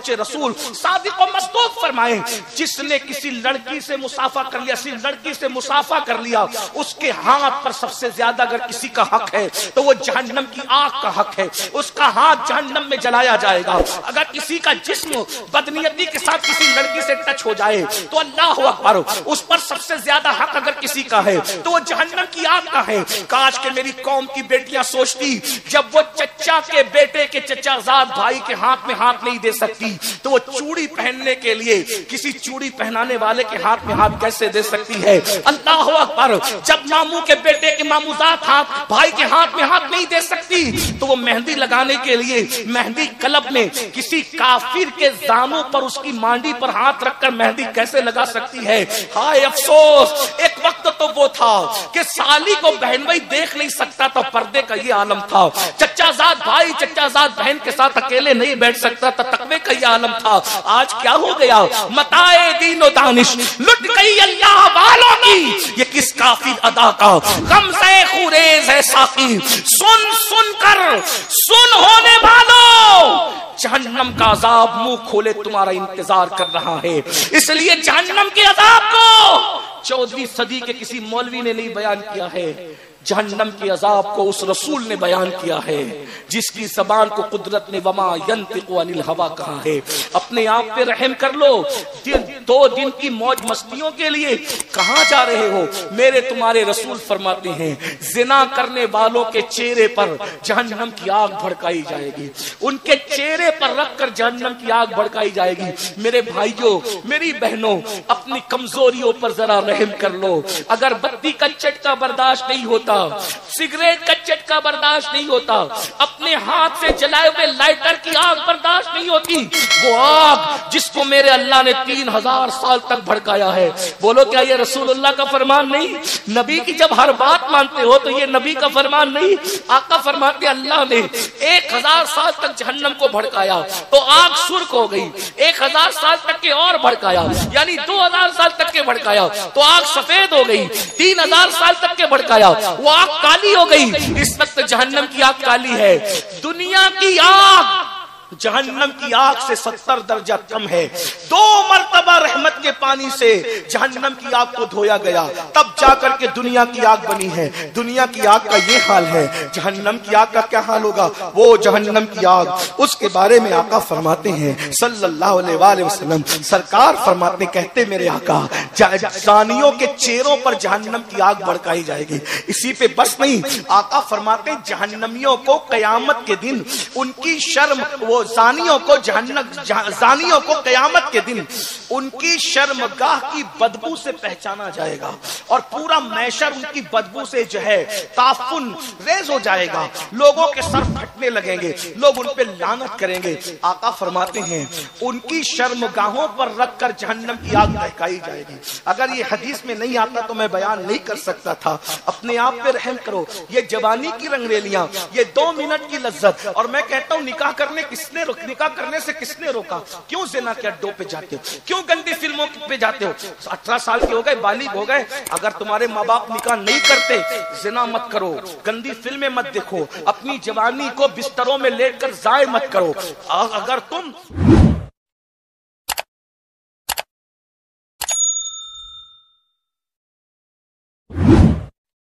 सच्चे रसूल सादिक और मसदूक फरमाए, जिसने किसी लड़की से मुसाफा कर लिया, किसी लड़की से मुसाफा कर लिया, उसके हाथ पर सबसे ज्यादा अगर किसी का हक है तो वो जहन्नम की आग का हक है, उसका हाथ जहन्नम में जलाया जाएगा। अगर किसी का जिस्म बदनियती के साथ किसी लड़की से टच हो जाए तो अल्लाह अकबर, उस पर सबसे ज्यादा हक अगर किसी का है तो वो जहन्नम की आग का है। काश के मेरी कौम की बेटियां सोचती, जब वो चचा के बेटे के चचाजाद भाई के हाथ में हाथ नहीं दे सकती तो वो चूड़ी पहनने के लिए किसी चूड़ी पहनाने वाले के हाथ में हाथ कैसे दे सकती है। अल्लाह अकबर, जब मामू के बेटे के मामूजात हाथ भाई के हाथ में हाथ नहीं दे सकती तो वो मेहंदी लगाने के लिए मेहंदी क्लब में किसी काफिर के जानों पर उसकी मांडी पर हाथ रखकर मेहंदी कैसे लगा सकती है। हाय अफसोस, एक वक्त तो वो था कि साली को बहन भाई देख नहीं सकता था, पर्दे का ये आलम था। चचाजाद भाई चचाजाद बहन के साथ अकेले नहीं बैठ सकता था, तकवे का ये आलम था। आज क्या हो गया, मताए दीनो दानिश लुट गई अल्लाह वालों की, ये किस काफिर अदा का गम से खुरेज है साकी। सुन सुन कर सुन होने वालों, जहन्नम का अजाब मुंह खोले तुम्हारा इंतजार कर रहा है। इसलिए जहन्नम के अजाब को 14वीं सदी के किसी मौलवी ने नहीं बयान किया है, जहन्नम के अजाब को उस रसूल ने बयान किया है जिसकी जबान को कुदरत ने वमा यंतिकु अनिल हवा कहा है। अपने आप पे रहम कर लो, 2 दिन की मौज मस्तियों के लिए कहां जा रहे हो। मेरे तुम्हारे रसूल फरमाते हैं, जिना करने वालों के चेहरे पर जहन्नम की आग भड़काई जाएगी, उनके चेहरे पर रखकर जहन्नम की आग भड़काई जाएगी। मेरे भाइयों मेरी बहनों, अपनी कमजोरियों पर जरा रहम कर लो। अगर बत्ती का चटका बर्दाश्त नहीं होता, सिगरेट का चटका बर्दाश्त नहीं होता, अपने हाथ से जलाए हुए लाइटर की आग बर्दाश्त नहीं होती, वो आग जिसको मेरे अल्लाह ने 3000 साल तक भड़काया है। बोलो क्या ये रसूलुल्लाह का फरमान नहीं? नबी की जब हर बात मानते हो तो ये नबी का फरमान नहीं? आका फरमाते अल्लाह ने 1000 साल तक जहन्नम को भड़काया तो आग सुर्ख हो गई, 1000 साल तक के और भड़काया यानी 2000 साल तक के भड़काया तो आग सफेद हो गई, 3000 साल तक के भड़काया वो आग काली हो गई। इस वक्त जहन्नम की आग काली है। दुनिया की आग जहन्नम की आग से 70 दर्जा कम है। 2 मरतबा रहमत के पानी से जहन्नम की आग को धोया गया, तब जाकर के दुनिया की आग बनी है। दुनिया की आग का ये हाल है, जहन्नम की आग का क्या हाल होगा? वो जहन्नम की आग, उसके बारे में आका फरमाते हैं सल्लल्लाहु अलैहि वसल्लम, सरकार फरमाते कहते मेरे आका, जानियों के चेहरों पर जहन्नम की आग भड़काई जाएगी। इसी पे बस नहीं, आका फरमाते जहन्नमियों को कयामत के दिन उनकी शर्म, वो जानियों को कयामत के दिन उनकी शर्मगाह की बदबू से पहचाना जाएगा और पूरा मैशर उनकी बदबू से जो है ताफुन रेज हो जाएगा। लोगों के सर फटने लगेंगे, लोग उन पे लानत करेंगे। आका फरमाते हैं उनकी शर्मगाहों पर रखकर जहन्नम की आग बहकाई जाएगी। अगर ये हदीस में नहीं आता तो मैं बयान नहीं कर सकता था। अपने आप पे रहम करो। ये जवानी की रंगरेलियां, ये 2 मिनट की लज्जत, और मैं कहता हूँ निकाह करने से किसने रोका? क्यों ज़िना के अड्डों पे जाते हो? क्यों गंदी फिल्मों पे जाते हो? 18 साल के हो गए, बालिग हो गए, अगर तुम्हारे माँ बाप निकाह नहीं करते, ज़िना मत करो, गंदी फिल्में मत देखो, अपनी जवानी को बिस्तरों में लेकर जाए मत करो। अगर तुम